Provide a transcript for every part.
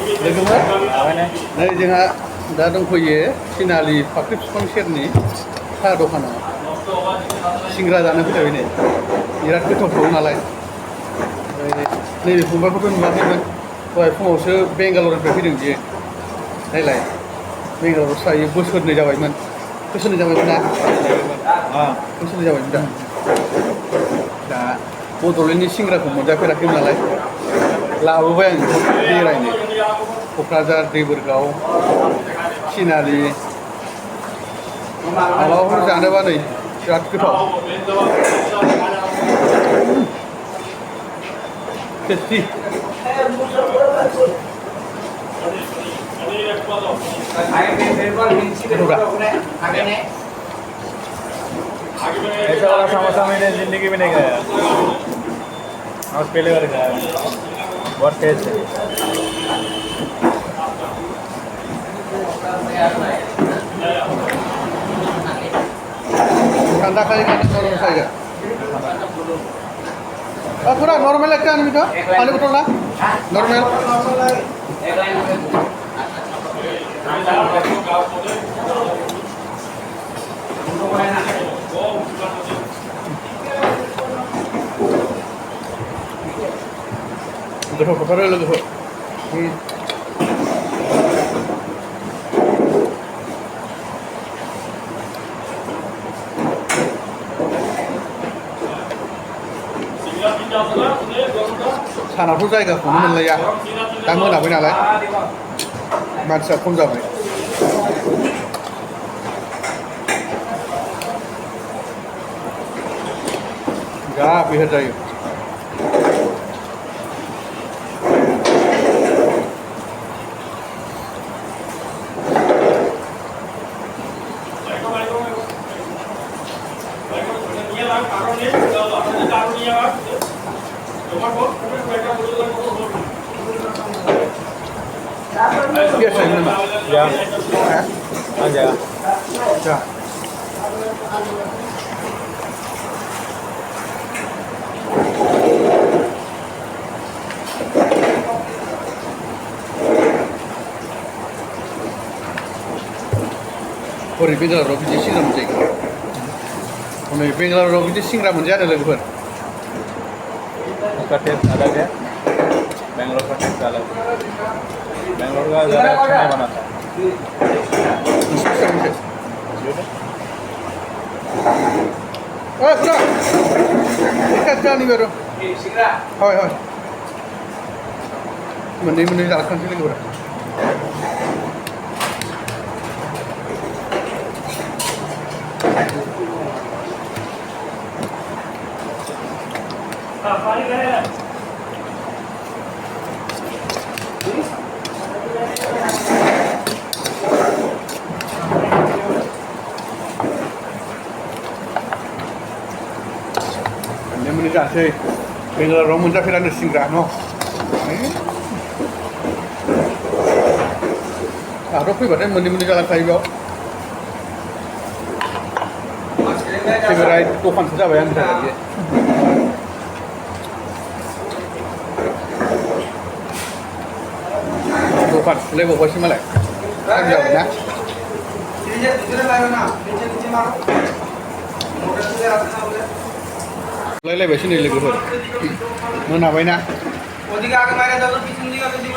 लोगोफोर नै जोंहा दा दंफैयो थिनालि फाख्रि बिफां सेरनि साहा दखानाव सिंग्रा जानो फैबाय नै बिराद गोथावथाव नालाय ओमफ्राय नैबे फंबायखौथ' नुवाखैमोन दहाय फुङावसो बेंगालरनिफ्राय फैदों बियो नायलाय बेंगालरावसो थायो बोसोरनै जाबायमोन बोसोरनै जाबायमोन ना बोसोरनै जाबायमोन दा बड'लेण्डनि सिंग्राखौ मोनजाफेराखैमोन नालाय लाबोबाय आं बेरायनो क'क्राझार दैबोरगाव थिनालि मालाबाफोर जानोबा नै बिराद गोथाव टेस्टि ऐसा वाला समोसा मैंने जिंदगी में नहीं खाया और पहले बार खाया बहुत टेस्ट है ठंडा खाएगा ना नॉर्मल खाएगा थोड़ा नॉर्मल लगता है आदमी तो पानी बोतल ना नॉर्मल गोथाव थाथारो लोगोफोर सानावथ' जायगाखौनो मोनलाया दा मोनाबाय नालाय मानसिया खम जाबाय जा बेहेर जायो biasa ini Mbak? Ya. Ya. Aja. Ya. हरै बेंगालराव बिदि सिंग्रा मोनजायो हनै बेंगालराव बिदि सिंग्रा मोनजाया आरो लोगोफोर उसका टेस्ट अलग है बेंगलोर का टेस्ट अलग है बेंगलोर का ज़्यादा अच्छा नहीं बनाता अच्छा अच्छा नहीं बेरो হয় হয় मोननै मोननै जाखानोसै लोगोफोरा मोननै जानोसै बेंगालराव मोनजाफेरानो सिंग्रा न' आंहाथ' फैबाथाय मोननै मोननै जालांखायो बेयाव फेभाराइट दखानसो जाबाय आंनि थाखाय बे दखान खुलायबावबायसो मालाय टाइम जाबाय ना खुलायलायबायसो नै लोगोफोर मोनाबायना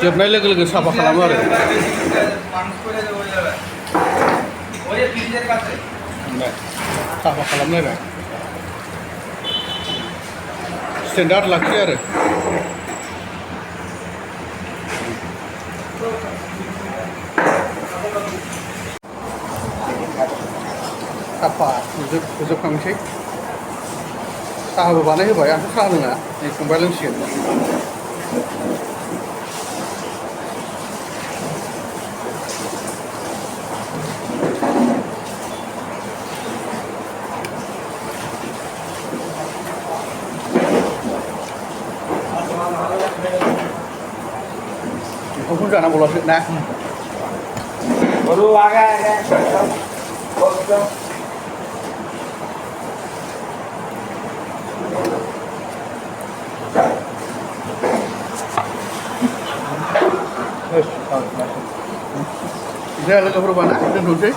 जोबनाय लोगो लोगो साफा खालामो आरो साफा खालामलायबाय स्टेन्डार्ड लाखियो आरो साफा फोजोबखांसै साहाबो बानायहोबाय आंथ' साहा लोङा नै फंबाय लोंसिगोन ओंखामखौ जानांगौलासो ना ओमफ्राय दे लोगोफोर बाना दोनथ'नोसै